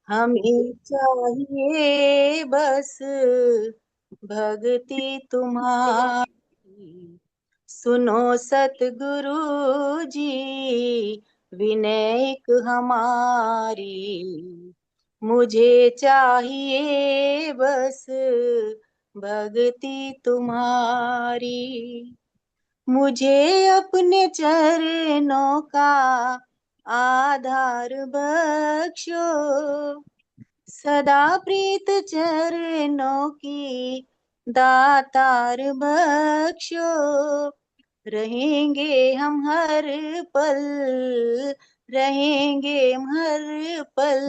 हमें चाहिए बस भक्ति तुम्हारी। सुनो सतगुरु जी, विनय हमारी। मुझे चाहिए बस भक्ति तुम्हारी। मुझे अपने चरणों का आधार बख्शो, सदा प्रीत चरणों की दातार बख्शो। रहेंगे हम हर पल, रहेंगे हम हर पल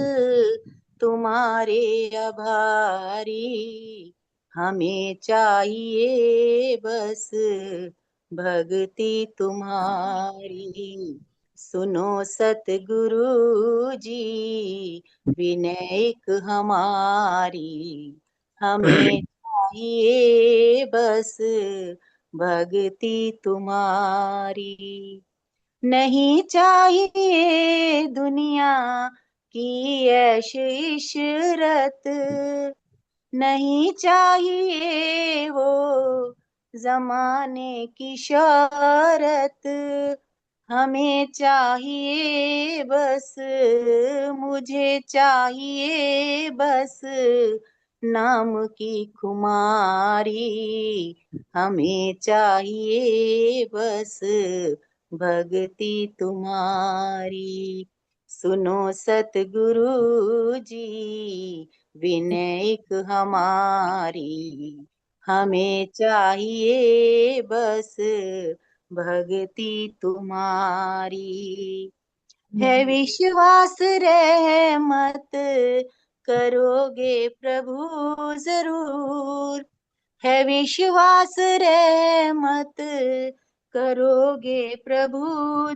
तुम्हारे आभारी। हमें चाहिए बस भक्ति तुम्हारी। सुनो सतगुरु जी, विनय हमारी। हमें चाहिए बस भक्ति तुम्हारी। नहीं चाहिए दुनिया की ऐश इशरत, नहीं चाहिए वो जमाने की शोहरत। हमें चाहिए बस, मुझे चाहिए बस नाम की खुमारी। हमें चाहिए बस भक्ति तुम्हारी। सुनो सतगुरु जी, विनय हमारी। हमें चाहिए बस भक्ति तुम्हारी। है विश्वास रहमत करोगे प्रभु जरूर। है विश्वास रहमत करोगे प्रभु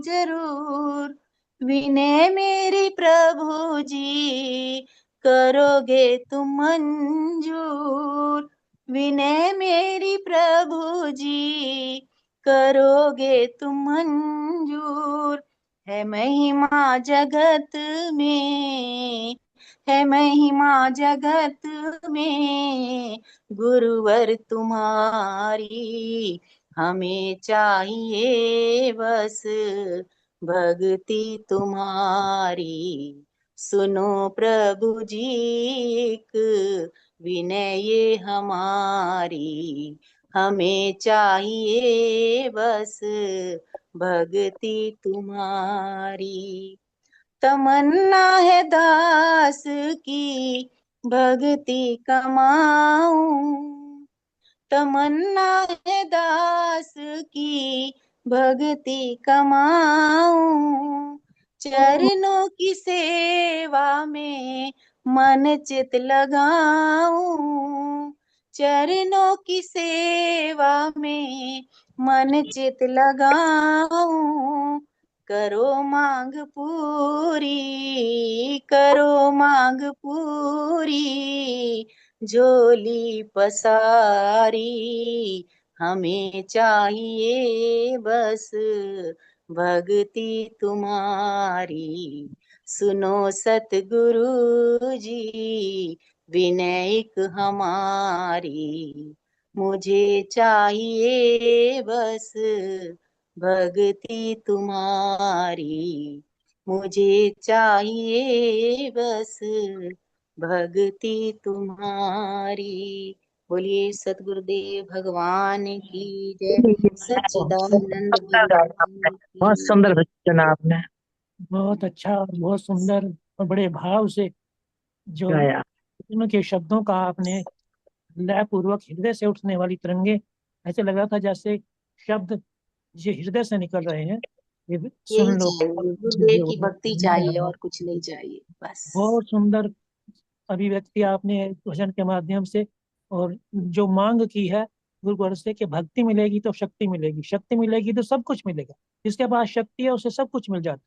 जरूर। विनय मेरी प्रभु जी करोगे तुम मंजूर। विनय मेरी प्रभु जी करोगे तुम मंजूर। है महिमा जगत में, है महिमा जगत में गुरुवर तुम्हारी। हमें चाहिए बस भक्ति तुम्हारी। सुनो प्रभु जी एक विनय हमारी। हमें चाहिए बस भक्ति तुम्हारी। तमन्ना है दास की भक्ति कमाऊं, तमन्ना है दास की भक्ति कमाऊं। चरणों की सेवा में मन चित लगाऊं, चरणों की सेवा में मन चित लगाऊं। करो मांग पूरी, करो मांग पूरी, झोली पसारी। हमें चाहिए बस भक्ति तुम्हारी। सुनो सतगुरु जी, विनय हमारी। मुझे चाहिए बस भक्ति तुम्हारी। मुझे चाहिए बस भक्ति तुम्हारी। बोलिए सतगुरुदेव भगवान की जय। सच्चिदानंद भगवान बहुत की। सुंदर भजन आपने बहुत अच्छा और बहुत सुंदर और बड़े भाव से जो गाया। उनके शब्दों का आपने लय पूर्वक हृदय से उठने वाली तरंगे, ऐसे लग रहा था जैसे शब्द ये हृदय से निकल रहे हैं। ये यही सुन लो। चाहिए, गुरुदेव की भक्ति चाहिए और कुछ नहीं चाहिए बस। बहुत सुंदर अभिव्यक्ति आपने भजन के माध्यम से, और जो मांग की है गुरु गोरख से कि भक्ति मिलेगी तो शक्ति मिलेगी, शक्ति मिलेगी तो सब कुछ मिलेगा। जिसके पास शक्ति है उसे सब कुछ मिल जाता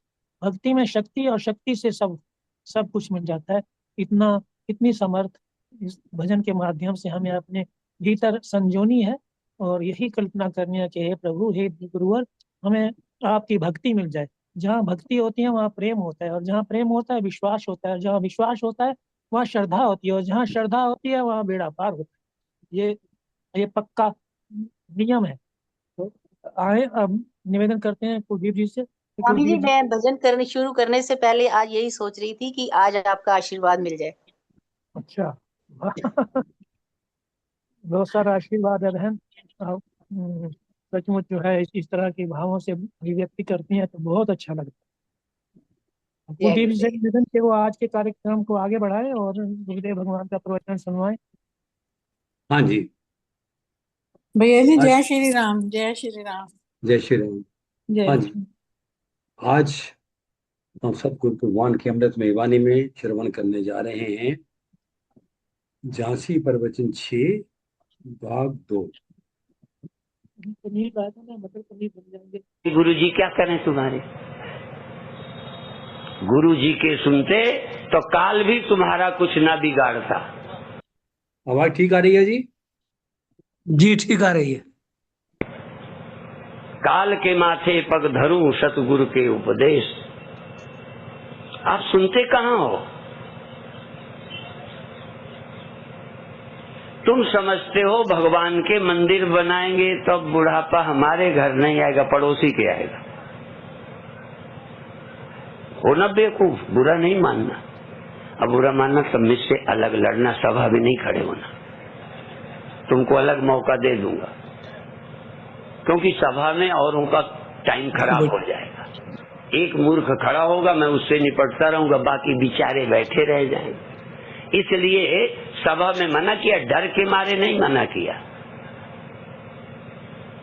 है। भक्ति में शक्ति और शक्ति से सब सब कुछ मिल जाता है। इतना इतनी समर्थ इस भजन के माध्यम से हमें अपने भीतर संजोनी है। और यही कल्पना करनी है कि हे प्रभु, हे गुरुवर, हमें आपकी भक्ति मिल जाए। जहाँ भक्ति होती है वहाँ प्रेम होता है, और जहाँ प्रेम होता है विश्वास होता है, और जहाँ विश्वास होता है वहाँ श्रद्धा होती है, और जहाँ श्रद्धा होती है वहाँ बेड़ा पार होता है। ये पक्का नियम है। तो आए अब निवेदन करते हैं कुलदीप जी से कि स्वामी जी, कुलदीप जी। मैं भजन करने शुरू करने से पहले आज यही सोच रही थी कि आज आपका आशीर्वाद मिल जाए। अच्छा। बहुत सारा आशीर्वाद है बहन। आप, सचमुच जो है इस तरह के भावों से अभिव्यक्ति करती हैं तो बहुत अच्छा लगता है। जय कुलदीप जी से गुरुदेव। निवेदन कि वो आज के कार्यक्रम को आगे बढ़ाएं और गुरुदेव भगवान का प्रवचन सुनवाएं। हाँ जी। भैया जी, आज जय श्री राम, जय श्री राम। जय श्री राम। जय हाँ जी, आज हम सब गुरु भगवान की अमृतमयी वाणी में श्रवण करने जा रहे हैं झांसी प्रवचन 6 भाग 2। पनीर आया था ना, मटर पनीर बन जाएंगे। गुरु जी क्या करें तुम्हारे, गुरु जी के सुनते तो काल भी तुम्हारा कुछ ना बिगाड़ता। आवाज ठीक आ रही है जी? जी ठीक आ रही है। काल के माथे पग धरूं सतगुरु के उपदेश। आप सुनते कहाँ हो? तुम समझते हो भगवान के मंदिर बनाएंगे तो बुढ़ापा हमारे घर नहीं आएगा, पड़ोसी के आएगा। हो ना बेवकूफ, बुरा नहीं मानना। अब बुरा मानना तो मुझसे अलग लड़ना, सभा भी नहीं खड़े होना, तुमको अलग मौका दे दूंगा, क्योंकि सभा में औरों का टाइम खराब हो जाएगा। एक मूर्ख खड़ा होगा, मैं उससे निपटता रहूंगा, बाकी बेचारे बैठे रह जाएंगे। इसलिए सभा में मना किया, डर के मारे नहीं मना किया।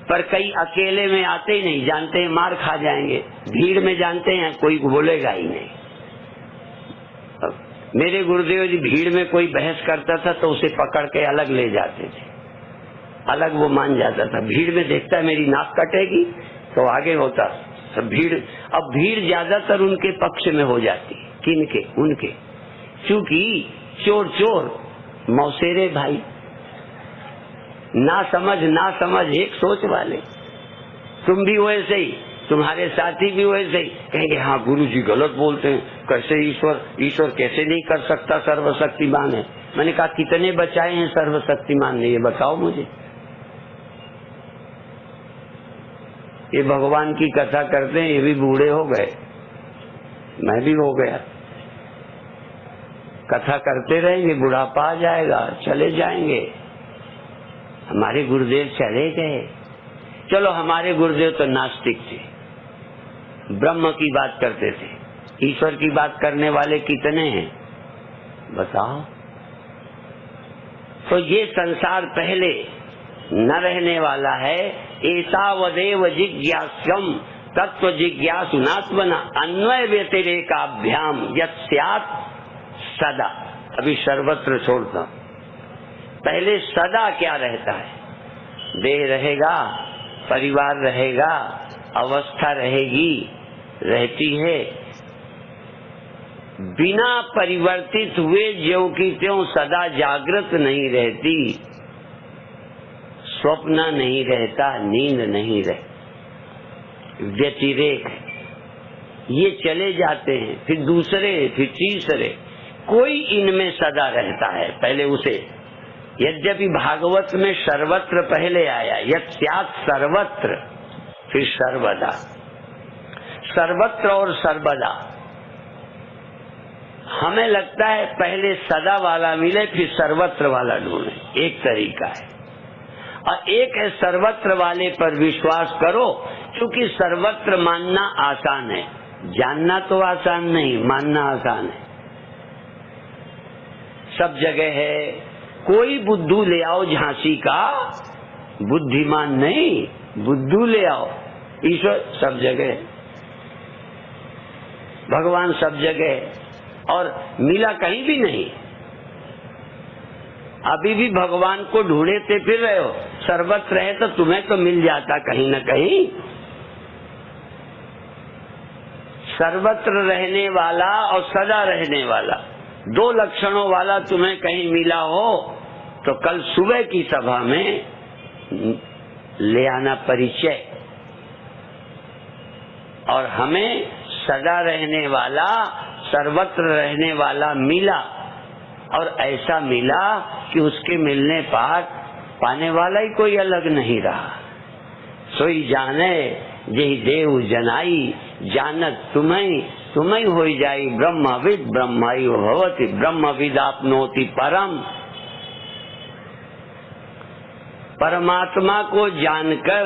पर कई अकेले में आते ही नहीं, जानते हैं मार खा जाएंगे। भीड़ में जानते हैं कोई बोलेगा ही नहीं। मेरे गुरुदेव जी भीड़ में कोई बहस करता था तो उसे पकड़ के अलग ले जाते थे, अलग वो मान जाता था। भीड़ में देखता है मेरी नाक कटेगी तो आगे होता। सब भीड़, अब भीड़ ज्यादातर उनके पक्ष में हो जाती। किनके? उनके, क्योंकि चोर चोर मौसेरे भाई, ना समझ एक सोच वाले। तुम भी वैसे ही, तुम्हारे साथी भी वैसे ही कहेंगे हाँ गुरु जी गलत बोलते हैं, कैसे ईश्वर कैसे नहीं कर सकता, सर्वशक्तिमान है। मैंने कहा कितने बचाए हैं सर्वशक्तिमान ने, ये बताओ मुझे। ये भगवान की कथा करते हैं, ये भी बूढ़े हो गए, मैं भी हो गया। कथा करते रहेंगे, बुढ़ापा आ जाएगा, चले जाएंगे। हमारे गुरुदेव चले गए। चलो हमारे गुरुदेव तो नास्तिक थे, ब्रह्म की बात करते थे। ईश्वर की बात करने वाले कितने हैं बताओ? तो ये संसार पहले न रहने वाला है। एतावदेव जिज्ञास्यम तत्व जिज्ञासुनात्मना अन्वय व्यतिरेकाभ्याम यत् स्यात् सदा। अभी सर्वत्र छोड़ता हूं। पहले सदा क्या रहता है? देह रहेगा, परिवार रहेगा, अवस्था रहेगी, रहती है। बिना परिवर्तित हुए ज्यों की त्यों सदा जागृत नहीं रहती, स्वप्न नहीं रहता, नींद नहीं रहती, व्यतिरेक। ये चले जाते हैं, फिर दूसरे, फिर तीसरे, कोई इनमें सदा रहता है पहले उसे। यद्यपि भागवत में सर्वत्र पहले आया, यत् स्यात् सर्वत्र, फिर सर्वदा। सर्वत्र और सर्वदा हमें लगता है पहले सदा वाला मिले फिर सर्वत्र वाला ढूंढे, एक तरीका है। और एक है सर्वत्र वाले पर विश्वास करो, क्योंकि सर्वत्र मानना आसान है, जानना तो आसान नहीं, मानना आसान है। सब जगह है। कोई बुद्धू ले आओ झांसी का, बुद्धिमान नहीं, बुद्धू ले आओ। ईश्वर सब जगह, भगवान सब जगह, और मिला कहीं भी नहीं। अभी भी भगवान को ढूंढते फिर रहे हो। सर्वत्र है तो तुम्हें तो मिल जाता कहीं न कहीं। सर्वत्र रहने वाला और सदा रहने वाला, दो लक्षणों वाला तुम्हें कहीं मिला हो तो कल सुबह की सभा में ले आना परिचय। और हमें सदा रहने वाला, सर्वत्र रहने वाला मिला, और ऐसा मिला कि उसके मिलने पर पाने वाला ही कोई अलग नहीं रहा। सोई जाने जेहि देव जनाई, जानत तुम्हें होई जाई ब्रह्मविद ब्रह्मैव भवति, ब्रह्मविद आपनोति परम। परमात्मा को जानकर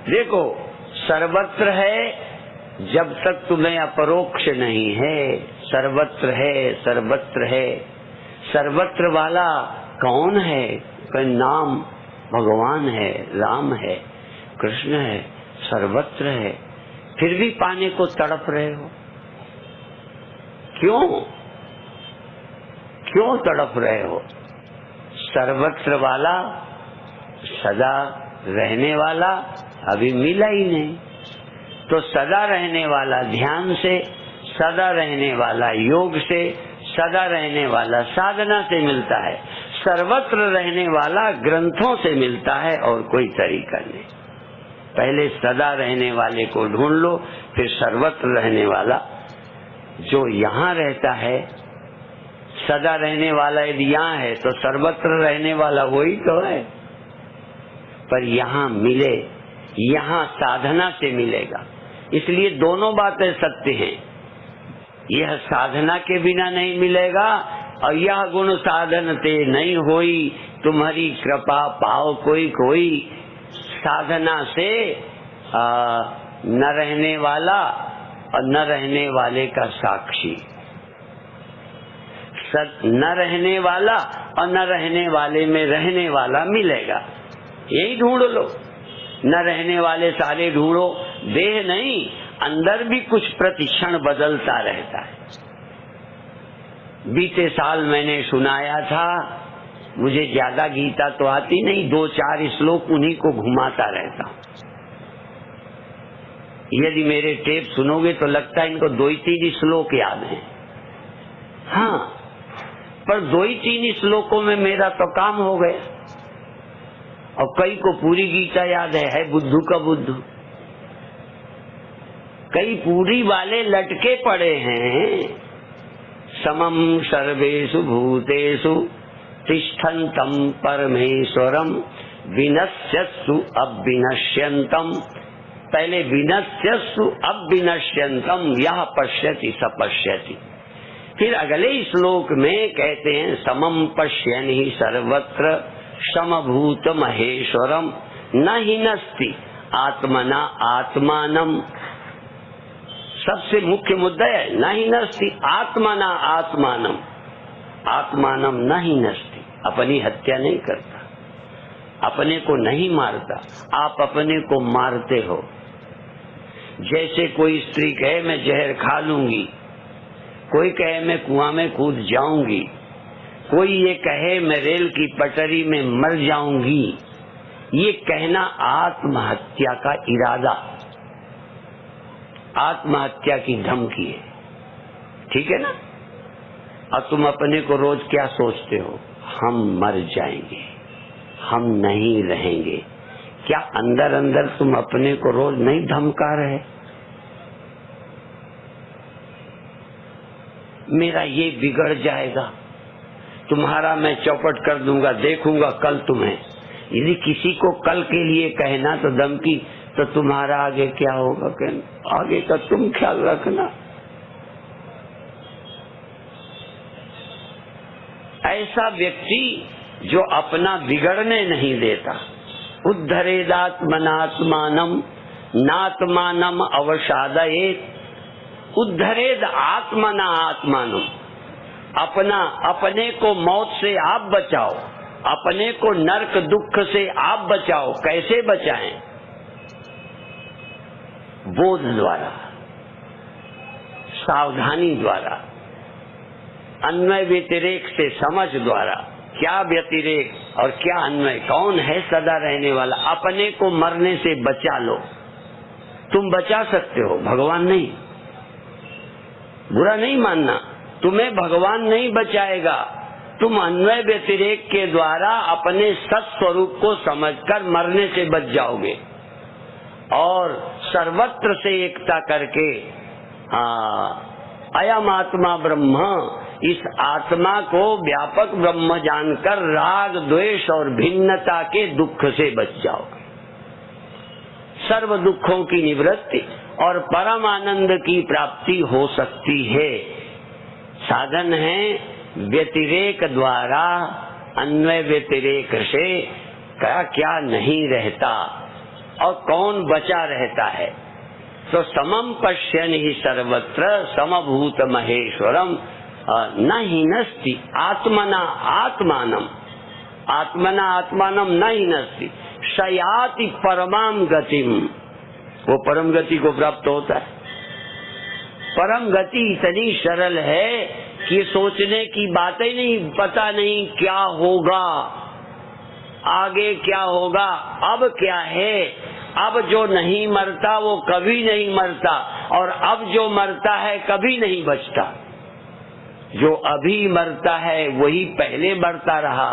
देखो, सर्वत्र है जब तक तुम्हें अपरोक्ष नहीं है, सर्वत्र है, सर्वत्र है। सर्वत्र वाला कौन है? कोई नाम भगवान है, राम है, कृष्ण है, सर्वत्र है, फिर भी पाने को तड़प रहे हो। क्यों तड़प रहे हो? सर्वत्र वाला, सदा रहने वाला अभी मिला ही नहीं। तो सदा रहने वाला ध्यान से, सदा रहने वाला योग से, सदा रहने वाला साधना से मिलता है। सर्वत्र रहने वाला ग्रंथों से मिलता है, और कोई तरीका नहीं। पहले सदा रहने वाले को ढूंढ लो, फिर सर्वत्र रहने वाला जो यहाँ रहता है। सदा रहने वाला यदि यहाँ है तो सर्वत्र रहने वाला वही तो है, पर यहाँ मिले, यहाँ साधना से मिलेगा। इसलिए दोनों बातें सत्य हैं। यह साधना के बिना नहीं मिलेगा, और यह गुण साधन ते नहीं होई, तुम्हारी कृपा पाओ कोई। साधना से न रहने वाला और न रहने वाले का साक्षी, न रहने वाला और न रहने वाले में रहने वाला मिलेगा। यही ढूंढ लो। न रहने वाले सारे ढूंढो, देह नहीं, अंदर भी कुछ प्रतिक्षण बदलता रहता है। बीते साल मैंने सुनाया था, मुझे ज्यादा गीता तो आती नहीं, 2-4 श्लोक उन्हीं को घुमाता रहता हूँ। यदि मेरे टेप सुनोगे तो लगता है इनको 2-3 श्लोक याद हैं। हाँ, पर 2-3 श्लोकों में मेरा तो काम हो गया, और कई को पूरी गीता याद है बुद्धू का बुद्धू। कई पूरी वाले लटके पड़े हैं। समम सर्वेषु भूतेषु तिष्ठन्तं परमेश्वरम विनश्यत्सु अविनश्यन्तम। पहले विनश्यत्सु अविनश्यन्तम यह पश्यति स पश्यति। फिर अगले श्लोक में कहते हैं समम पश्यन् हि सर्वत्र समभूत महेश्वरम न हिनस्ति आत्मना आत्मानम। सबसे मुख्य मुद्दा है न हिनस्ति आत्मना आत्मानम। आत्मानम न हिनस्ति, अपनी हत्या नहीं करता, अपने को नहीं मारता, आप अपने को मारते हो। जैसे कोई स्त्री कहे मैं जहर खा लूंगी, कोई कहे मैं कुआं में कूद जाऊंगी, कोई ये कहे मैं रेल की पटरी में मर जाऊंगी, ये कहना आत्महत्या का इरादा, आत्महत्या की धमकी है। ठीक है ना? और तुम अपने को रोज क्या सोचते हो? हम मर जाएंगे, हम नहीं रहेंगे। क्या अंदर अंदर तुम अपने को रोज नहीं धमका रहे? मेरा ये बिगड़ जाएगा, तुम्हारा मैं चौपट कर दूंगा, देखूंगा कल तुम्हें। यदि किसी को कल के लिए कहना तो धमकी, तो तुम्हारा आगे क्या होगा? आगे का तुम ख्याल रखना। ऐसा व्यक्ति जो अपना बिगड़ने नहीं देता, उद्धरेदात्मनात्मानम नात्मानम अवसादयेत। उद्धरेद आत्मना आत्मानम, अपने को मौत से आप बचाओ, अपने को नरक दुख से आप बचाओ। कैसे बचाएं? बोध द्वारा, सावधानी द्वारा, अन्वय व्यतिरेक से समझ द्वारा। क्या व्यतिरेक और क्या अन्वय? कौन है सदा रहने वाला? अपने को मरने से बचा लो। तुम बचा सकते हो, भगवान नहीं। बुरा नहीं मानना, तुम्हें भगवान नहीं बचाएगा। तुम अन्वय व्यतिरेक के द्वारा अपने सत्स्वरूप को समझकर मरने से बच जाओगे, और सर्वत्र से एकता करके अयम आत्मा ब्रह्म, इस आत्मा को व्यापक ब्रह्म जानकर राग द्वेष और भिन्नता के दुख से बच जाओ। सर्व दुखों की निवृत्ति और परम आनंद की प्राप्ति हो सकती है। साधन है व्यतिरेक द्वारा, अन्वय व्यतिरेक से क्या क्या नहीं रहता और कौन बचा रहता है। तो समम पश्यन् ही सर्वत्र समभूत महेश्वरम न हीनस्ति आत्मना आत्मानम, आत्मना आत्मानम न हीनस्ति शयाति परमाम गतिम। वो परम गति को प्राप्त होता है। परम गति इतनी सरल है कि सोचने की बात ही नहीं, पता नहीं क्या होगा, आगे क्या होगा, अब क्या है। अब जो नहीं मरता वो कभी नहीं मरता, और अब जो मरता है कभी नहीं बचता। जो अभी मरता है वही पहले मरता रहा,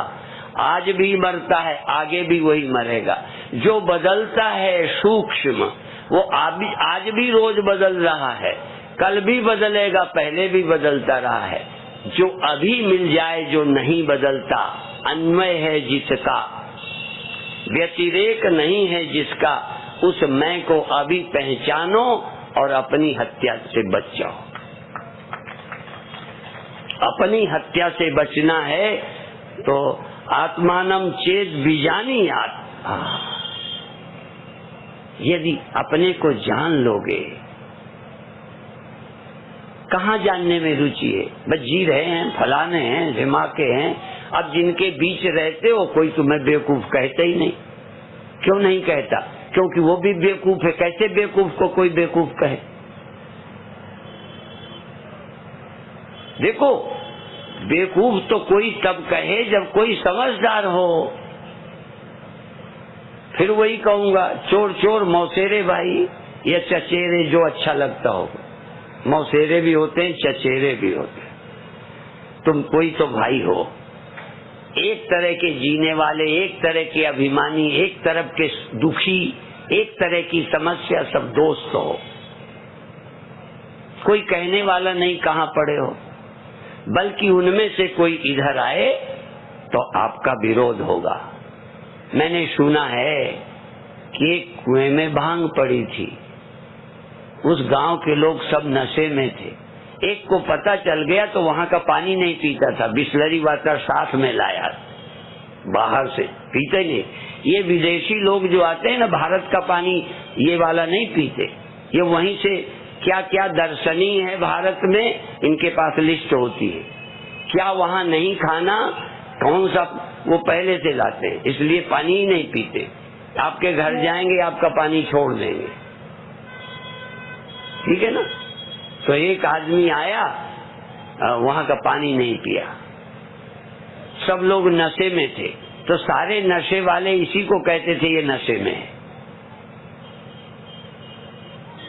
आज भी मरता है, आगे भी वही मरेगा। जो बदलता है सूक्ष्म, वो आज भी रोज बदल रहा है, कल भी बदलेगा, पहले भी बदलता रहा है। जो अभी मिल जाए, जो नहीं बदलता, अन्वय है जिसका, व्यतिरेक नहीं है जिसका, उस मैं को अभी पहचानो और अपनी हत्या से बच जाओ। अपनी हत्या से बचना है तो आत्मानम चेत बीजानीयात्, यदि अपने को जान लोगे। कहाँ जानने में रुचि है? बस जी रहे हैं, फलाने हैं, दिमागे हैं। अब जिनके बीच रहते हो कोई तुम्हें बेवकूफ कहते ही नहीं। क्यों नहीं कहता? क्योंकि वो भी बेवकूफ है। कैसे बेवकूफ को कोई बेवकूफ कहे? देखो, बेवकूफ तो कोई तब कहे जब कोई समझदार हो। फिर वही कहूंगा, चोर चोर मौसेरे भाई, या चचेरे, जो अच्छा लगता हो। मौसेरे भी होते हैं, चचेरे भी होते हैं। तुम कोई तो भाई हो, एक तरह के जीने वाले, एक तरह के अभिमानी, एक तरफ के दुखी, एक तरह की समस्या, सब दोस्त हो। कोई कहने वाला नहीं कहाँ पड़े हो, बल्कि उनमें से कोई इधर आए तो आपका विरोध होगा। मैंने सुना है कि एक कुएं में भांग पड़ी थी, उस गांव के लोग सब नशे में थे। एक को पता चल गया तो वहां का पानी नहीं पीता था, बिस्लरी वाटर साथ में लाया, बाहर से पीते नहीं। ये विदेशी लोग जो आते हैं ना, भारत का पानी ये वाला नहीं पीते, ये वहीं से क्या क्या दर्शनीय है भारत में, इनके पास लिस्ट होती है, क्या वहाँ नहीं खाना, कौन सा वो पहले से लाते हैं, इसलिए पानी ही नहीं पीते। आपके घर जाएंगे, आपका पानी छोड़ देंगे, ठीक है ना। तो एक आदमी आया, वहाँ का पानी नहीं पिया, सब लोग नशे में थे, तो सारे नशे वाले इसी को कहते थे ये नशे में है,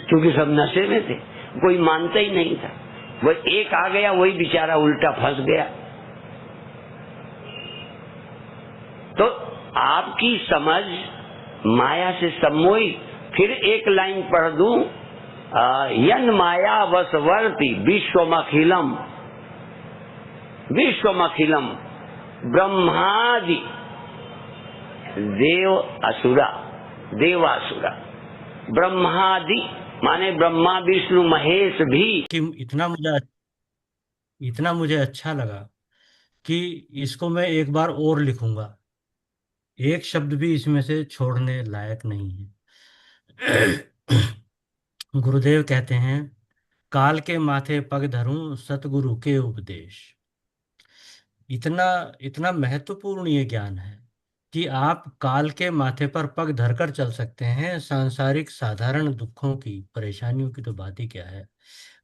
क्योंकि सब नशे में थे, कोई मानता ही नहीं था। वो एक आ गया, वही बेचारा उल्टा फंस गया। तो आपकी समझ माया से सम्मोही। फिर एक लाइन पढ़ दूं, यन माया वसवर्ति विश्वमखिलम, विश्वमखिलम ब्रह्मादि देव असुरा, देवासुरा, ब्रह्मादि माने ब्रह्मा विष्णु महेश भी। कि इतना मुझे अच्छा लगा कि इसको मैं एक बार और लिखूंगा, एक शब्द भी इसमें से छोड़ने लायक नहीं है। गुरुदेव कहते हैं, काल के माथे पग धरूं सतगुरु के उपदेश। इतना इतना महत्वपूर्ण ये ज्ञान है कि आप काल के माथे पर पग धरकर चल सकते हैं। सांसारिक साधारण दुखों की, परेशानियों की तो बात ही क्या है।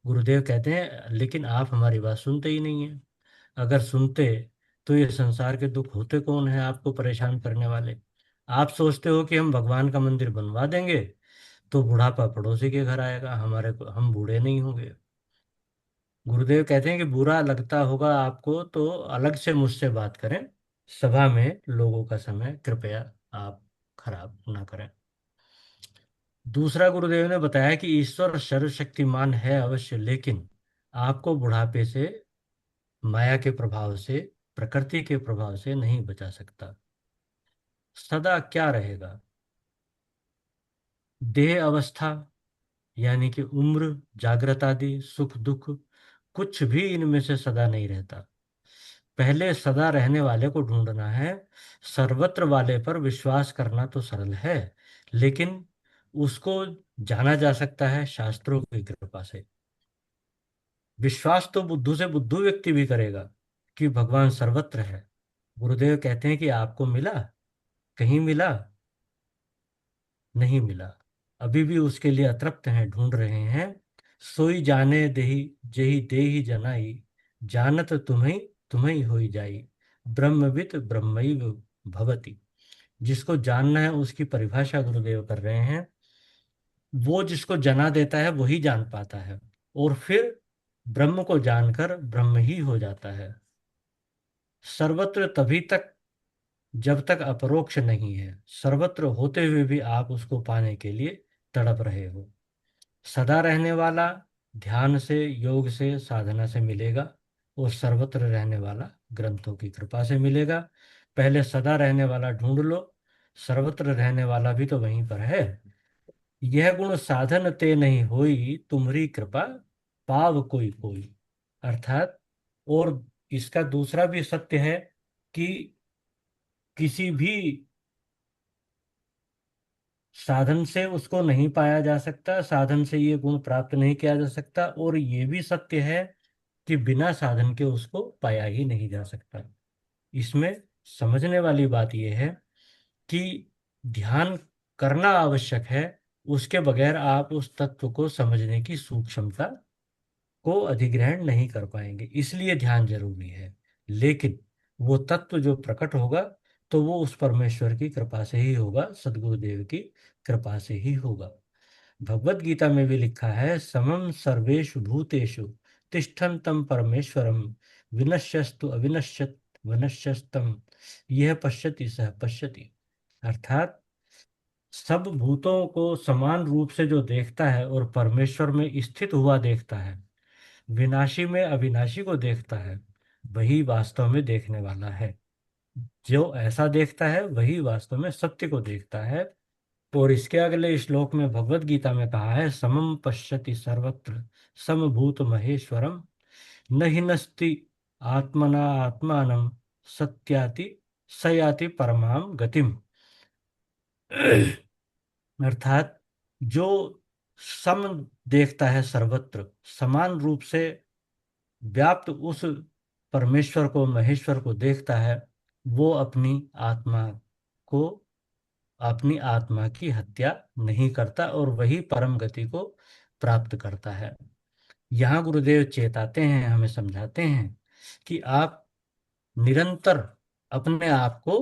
गुरुदेव कहते हैं, लेकिन आप हमारी बात सुनते ही नहीं है। अगर सुनते तो ये संसार के दुख होते कौन है आपको परेशान करने वाले। आप सोचते हो कि हम भगवान का मंदिर बनवा देंगे तो बुढ़ापा पड़ोसी के घर आएगा, हम बूढ़े नहीं होंगे। गुरुदेव कहते हैं कि बुरा लगता होगा आपको तो अलग से मुझसे बात करें, सभा में लोगों का समय कृपया आप खराब ना करें। दूसरा गुरुदेव ने बताया कि ईश्वर सर्वशक्तिमान है अवश्य, लेकिन आपको बुढ़ापे से, माया के प्रभाव से, प्रकृति के प्रभाव से नहीं बचा सकता। सदा क्या रहेगा? देह अवस्था, यानी कि उम्र, जागृत आदि, सुख दुख, कुछ भी इनमें से सदा नहीं रहता। पहले सदा रहने वाले को ढूंढना है। सर्वत्र वाले पर विश्वास करना तो सरल है, लेकिन उसको जाना जा सकता है शास्त्रों की कृपा से। विश्वास तो बुद्धू से बुद्धू व्यक्ति भी करेगा कि भगवान सर्वत्र है। गुरुदेव कहते हैं कि आपको मिला, कहीं मिला? नहीं मिला। अभी भी उसके लिए अतृप्त हैं, ढूंढ रहे हैं। सोई जाने देही जेहि देहि जनाई, जानत तुम्हें तुम्हें होई जाई, ब्रह्मविद ब्रह्मैव भवति। जिसको जानना है उसकी परिभाषा गुरुदेव कर रहे हैं। वो जिसको जना देता है वही जान पाता है, और फिर ब्रह्म को जानकर ब्रह्म ही हो जाता है। सर्वत्र तभी तक जब तक अपरोक्ष नहीं है, सर्वत्र होते हुए भी आप उसको पाने के लिए तड़प रहे हो। सदा रहने वाला ध्यान से, योग से, साधना से मिलेगा, और सर्वत्र रहने वाला ग्रंथों की कृपा से मिलेगा। पहले सदा रहने वाला ढूंढ लो, सर्वत्र रहने वाला भी तो वहीं पर है। यह गुण साधन ते नहीं होई, तुम्हारी कृपा पाव कोई कोई। अर्थात, और इसका दूसरा भी सत्य है कि किसी भी साधन से उसको नहीं पाया जा सकता, साधन से ये गुण प्राप्त नहीं किया जा सकता, और ये भी सत्य है कि बिना साधन के उसको पाया ही नहीं जा सकता। इसमें समझने वाली बात यह है कि ध्यान करना आवश्यक है, उसके बगैर आप उस तत्व को समझने की सूक्ष्मता को अधिग्रहण नहीं कर पाएंगे। इसलिए ध्यान जरूरी है। लेकिन वो तत्व जो प्रकट होगा तो वो उस परमेश्वर की कृपा से ही होगा, सदगुरुदेव की कृपा से ही होगा। भगवत गीता में भी लिखा है, समम सर्वेषु भूतेषु तिष्ठन्तं परमेश्वरम, विनश्यस्तु अविनश्यत विनश्यस्तम यह पश्यति सह पश्यति। अर्थात सब भूतों को समान रूप से जो देखता है और परमेश्वर में स्थित हुआ देखता है, विनाशी में अविनाशी को देखता है, वही वास्तव में देखने वाला है। जो ऐसा देखता है वही वास्तव में सत्य को देखता है। और इसके अगले श्लोक में भगवत गीता में कहा है, समम पश्यति सर्वत्र समभूत महेश्वरम, न हिनस्ति आत्मना आत्मानं सत्याति सयाति परमाम गतिम। अर्थात जो सम देखता है, सर्वत्र समान रूप से व्याप्त उस परमेश्वर को, महेश्वर को देखता है, वो को अपनी आत्मा की हत्या नहीं करता, और वही परम गति को प्राप्त करता है। यहाँ गुरुदेव चेताते हैं, हमें समझाते हैं कि आप निरंतर अपने आप को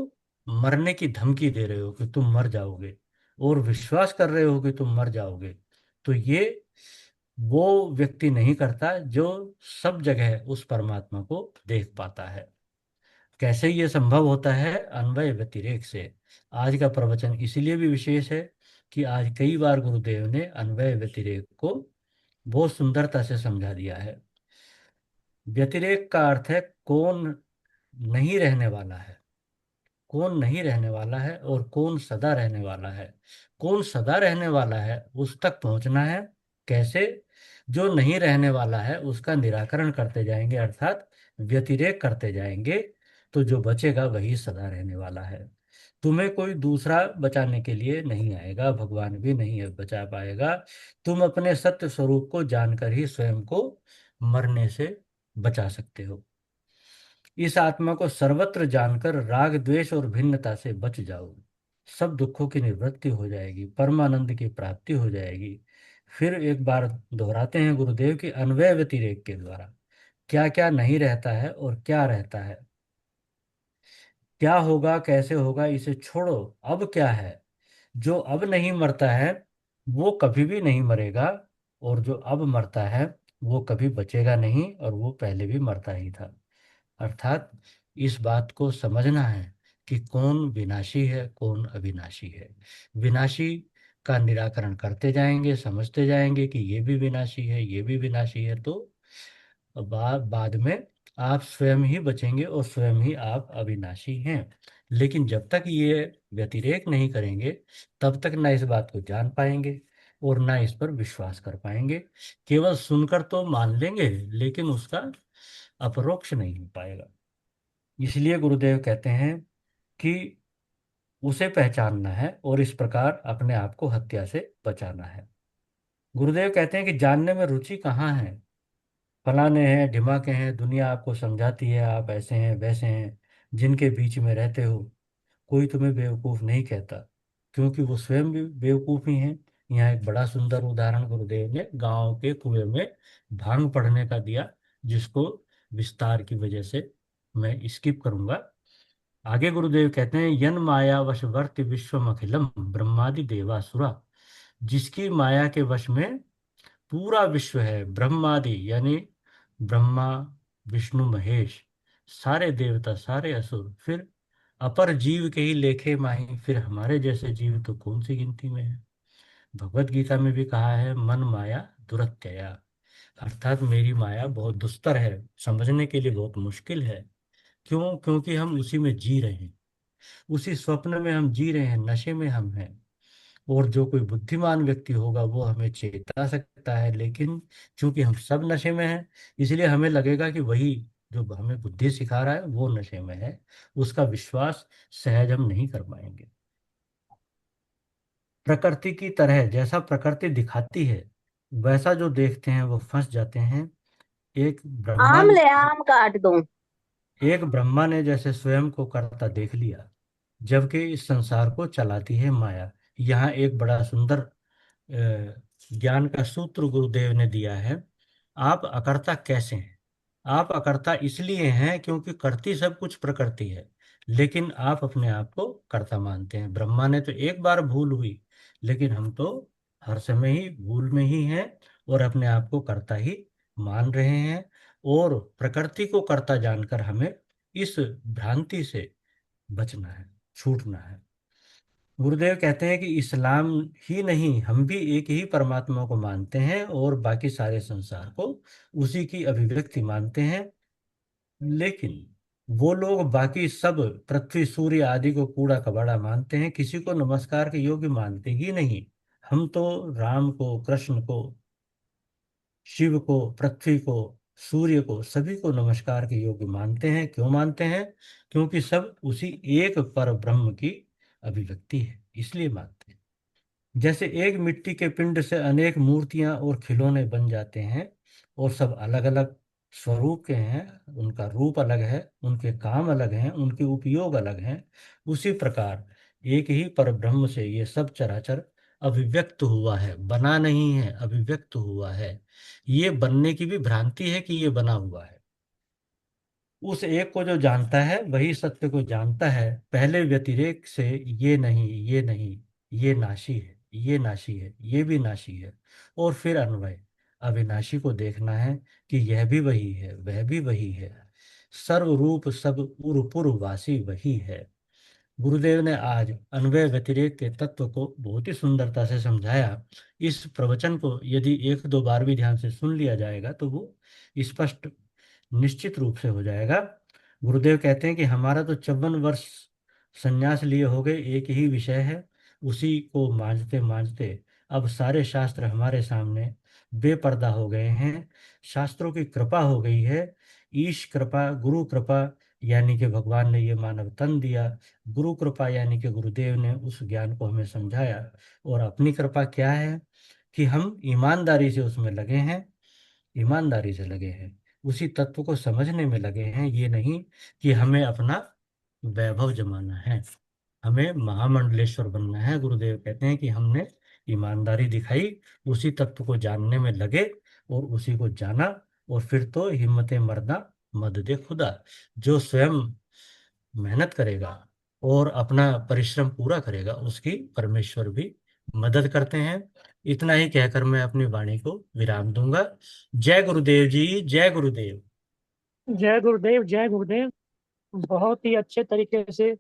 मरने की धमकी दे रहे हो कि तुम मर जाओगे, और विश्वास कर रहे हो कि तुम मर जाओगे। तो ये वो व्यक्ति नहीं करता जो सब जगह उस परमात्मा को देख पाता है। कैसे ये संभव होता है? अन्वय व्यतिरेक से। आज का प्रवचन इसीलिए भी विशेष है कि आज कई बार गुरुदेव ने अन्वय व्यतिरेक को बहुत सुंदरता से समझा दिया है। व्यतिरेक का अर्थ है कौन नहीं रहने वाला है, कौन नहीं रहने वाला है और कौन सदा रहने वाला है। कौन सदा रहने वाला है उस तक पहुंचना है। कैसे? जो नहीं रहने वाला है उसका निराकरण करते जाएंगे, अर्थात व्यतिरेक करते जाएंगे, तो जो बचेगा वही सदा रहने वाला है। तुम्हें कोई दूसरा बचाने के लिए नहीं आएगा, भगवान भी नहीं बचा पाएगा। तुम अपने सत्य स्वरूप को जानकर ही स्वयं को मरने से बचा सकते हो। इस आत्मा को सर्वत्र जानकर राग द्वेष और भिन्नता से बच जाओ, सब दुखों की निवृत्ति हो जाएगी, परमानंद की प्राप्ति हो जाएगी। फिर एक बार दोहराते हैं गुरुदेव की अन्वय व्यतिरेक के द्वारा क्या क्या नहीं रहता है और क्या रहता है, क्या होगा, कैसे होगा, इसे छोड़ो। अब क्या है? जो अब नहीं मरता है वो कभी भी नहीं मरेगा, और जो अब मरता है वो कभी बचेगा नहीं, और वो पहले भी मरता ही था। अर्थात इस बात को समझना है कि कौन विनाशी है, कौन अविनाशी है। विनाशी का निराकरण करते जाएंगे, समझते जाएंगे कि ये भी विनाशी है, ये भी विनाशी है, तो बाद में आप स्वयं ही बचेंगे और स्वयं ही आप अविनाशी हैं। लेकिन जब तक ये व्यतिरेक नहीं करेंगे तब तक ना इस बात को जान पाएंगे और ना इस पर विश्वास कर पाएंगे। केवल सुनकर तो मान लेंगे लेकिन उसका अपरोक्ष नहीं हो पाएगा। इसलिए गुरुदेव कहते हैं कि उसे पहचानना है और इस प्रकार अपने आप को हत्या से बचाना है। गुरुदेव कहते हैं कि जानने में रुचि कहाँ है, फलाने हैं, ढिमाके हैं, दुनिया आपको समझाती है आप ऐसे हैं वैसे हैं, जिनके बीच में रहते हो कोई तुम्हें बेवकूफ़ नहीं कहता, क्योंकि वो स्वयं भी बेवकूफ़ ही हैं। यहाँ एक बड़ा सुंदर उदाहरण गुरुदेव ने गांव के कुएं में भांग पड़ने का दिया, जिसको विस्तार की वजह से मैं स्किप करूंगा। आगे गुरुदेव कहते हैं, यन माया वशवर्ति विश्वमखिलम ब्रह्मादि देवासुरा, जिसकी माया के वश में पूरा विश्व है, ब्रह्मादि यानी ब्रह्मा विष्णु महेश, सारे देवता सारे असुर, फिर अपर जीव के ही लेखे माही, फिर हमारे जैसे जीव तो कौन सी गिनती में है। भगवत गीता में भी कहा है, मन माया दुरत्यया, अर्थात मेरी माया बहुत दुस्तर है, समझने के लिए बहुत मुश्किल है। क्यों? क्योंकि हम उसी में जी रहे हैं, उसी स्वप्न में हम जी रहे हैं, नशे में हम हैं। और जो कोई बुद्धिमान व्यक्ति होगा वो हमें चेता सकता है, लेकिन चूंकि हम सब नशे में हैं इसलिए हमें लगेगा कि वही जो हमें बुद्धि सिखा रहा है वो नशे में है, उसका विश्वास सहज हम नहीं कर पाएंगे। प्रकृति की तरह जैसा प्रकृति दिखाती है वैसा जो देखते हैं वो फंस जाते हैं। एक ब्रह्मा आम ले आम काट दूं। एक ब्रह्मा ने जैसे स्वयं को कर्ता देख लिया, जबकि इस संसार को चलाती है माया। यहाँ एक बड़ा सुंदर ज्ञान का सूत्र गुरुदेव ने दिया है। आप अकर्ता कैसे हैं? आप अकर्ता इसलिए हैं क्योंकि करती सब कुछ प्रकृति है, लेकिन आप अपने आप को कर्ता मानते हैं। ब्रह्मा ने तो एक बार भूल हुई, लेकिन हम तो हर समय ही भूल में ही हैं और अपने आप को कर्ता ही मान रहे हैं। और प्रकृति को कर्ता जानकर हमें इस भ्रांति से बचना है, छूटना है। गुरुदेव कहते हैं कि इस्लाम ही नहीं, हम भी एक ही परमात्मा को मानते हैं और बाकी सारे संसार को उसी की अभिव्यक्ति मानते हैं। लेकिन वो लोग बाकी सब पृथ्वी सूर्य आदि को कूड़ा कबाड़ा मानते हैं, किसी को नमस्कार के योग्य मानते ही नहीं। हम तो राम को, कृष्ण को, शिव को, पृथ्वी को, सूर्य को, सभी को नमस्कार के योग्य मानते हैं। क्यों मानते हैं? क्योंकि सब उसी एक पर ब्रह्म की अभिव्यक्ति है, इसलिए मानते हैं। जैसे एक मिट्टी के पिंड से अनेक मूर्तियां और खिलौने बन जाते हैं और सब अलग अलग स्वरूप के हैं, उनका रूप अलग है, उनके काम अलग हैं, उनके उपयोग अलग हैं, उसी प्रकार एक ही पर ब्रह्म से ये सब चराचर अभिव्यक्त हुआ है, बना नहीं है, अभिव्यक्त हुआ है। ये बनने की भी भ्रांति है कि ये बना हुआ है। उस एक को जो जानता है वही सत्य को जानता है। पहले व्यतिरेक से ये नहीं, ये नहीं, ये नाशी है, ये नाशी है, ये भी नाशी है, और फिर अन्वय अविनाशी को देखना है कि यह भी वही है, वह भी वही है, सर्वरूप सब उरपुर वासी वही है। गुरुदेव ने आज अन्वय व्यतिरेक के तत्व को बहुत ही सुंदरता से समझाया। इस प्रवचन को यदि एक दो बार भी ध्यान से सुन लिया जाएगा तो वो स्पष्ट निश्चित रूप से हो जाएगा। गुरुदेव कहते हैं कि हमारा तो 54 वर्ष संन्यास लिए हो गए, एक ही विषय है, उसी को मांझते मांझते अब सारे शास्त्र हमारे सामने बेपर्दा हो गए हैं। शास्त्रों की कृपा हो गई है, ईश कृपा, गुरु कृपा, यानी कि भगवान ने ये मानव तन दिया, गुरु कृपा यानी कि गुरुदेव ने उस ज्ञान को हमें समझाया, और अपनी कृपा क्या है कि हम ईमानदारी से उसमें लगे हैं, ईमानदारी से लगे हैं, उसी तत्व को समझने में लगे हैं। ये नहीं कि हमें अपना वैभव जमाना है, हमें महामंडलेश्वर बनना है। गुरुदेव कहते हैं कि हमने ईमानदारी दिखाई, उसी तत्व को जानने में लगे और उसी को जाना, और फिर तो हिम्मते मरना मद दे खुदा। जो स्वयं मेहनत करेगा और अपना परिश्रम पूरा करेगा उसकी परमेश्वर भी मदद करते हैं। इतना ही कहकर मैं अपनी वाणी को विराम दूंगा। जय गुरुदेव जी, जय गुरुदेव। जय गुरुदेव, जय गुरुदेव। बहुत ही अच्छे तरीके से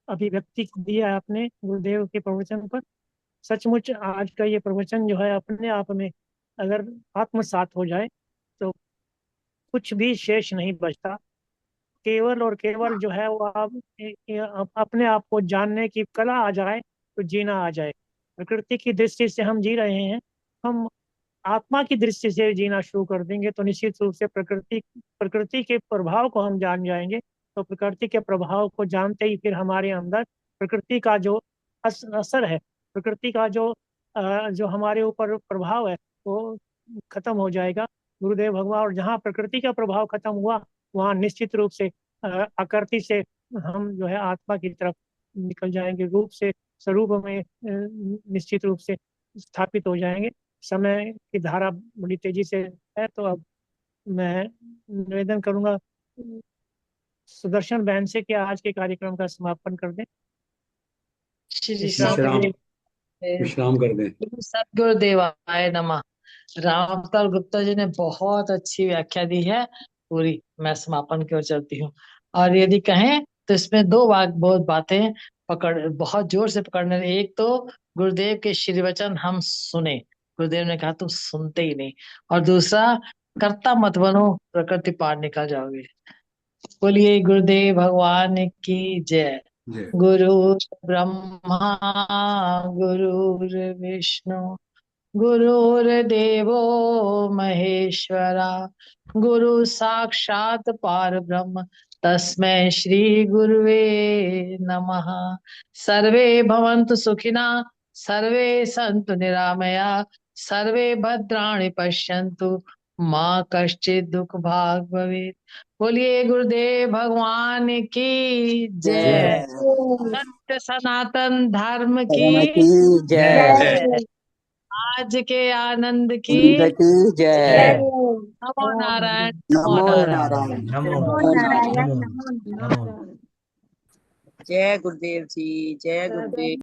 अभिव्यक्ति दिया आपने गुरुदेव के प्रवचन पर। सचमुच आज का ये प्रवचन जो है अपने आप में अगर आत्मसात हो जाए तो कुछ भी शेष नहीं बचता। केवल और केवल जो है वो आप अपने आप को जानने की कला आ जाए तो जीना आ जाए। प्रकृति की दृष्टि से हम जी रहे हैं, हम आत्मा की दृष्टि से जीना शुरू कर देंगे तो निश्चित रूप से प्रकृति के प्रभाव को हम जान जाएंगे। तो प्रकृति के प्रभाव को जानते ही फिर हमारे अंदर प्रकृति का जो असर है, प्रकृति का जो हमारे ऊपर प्रभाव है वो खत्म हो जाएगा। गुरुदेव भगवान, और जहाँ प्रकृति का प्रभाव खत्म हुआ वहाँ निश्चित रूप से आकृति से हम जो है आत्मा की तरफ निकल जाएंगे, रूप से स्वरूप में निश्चित रूप से स्थापित हो जाएंगे। समय की धारा बड़ी तेजी से है, तो अब मैं निवेदन करूंगा सुदर्शन बहन से कि आज के कार्यक्रम का समापन कर दें। श्री विश्राम विश्राम करिए। विश्राम कर दें। सदगुरुदेवाय नमः। रामपाल गुप्ता जी ने बहुत अच्छी व्याख्या दी है पूरी। मैं समापन की ओर चलती हूँ, और यदि कहें तो इसमें बहुत बातें बहुत जोर से पकड़ने। एक तो गुरुदेव के श्री वचन हम सुने, गुरुदेव ने कहा तुम सुनते ही नहीं, और दूसरा कर्ता मत बनो, प्रकृति पार निकल जाओगे। बोलिए गुरुदेव भगवान की जय। जय। गुरु ब्रह्मा गुरुर्विष्णु गुरुर्देवो महेश्वरा, गुरु साक्षात पार ब्रह्म तस्मै श्री गुरुवे नमः। सर्वे भवन्तु सुखिना, सर्वे सन्तु निरामया, सर्वे भद्राणि पश्यन्तु माँ कश्चित् दुख भाग भवेत्। बोलिए गुरुदेव भगवान की जय। सत्य सनातन धर्म की जय। आज के आनंद की की जय। नमो नारायण नमो नमो नारायण। नारायण। नमो नमो नमो। जय गुरुदेव जी, जय गुरुदेव।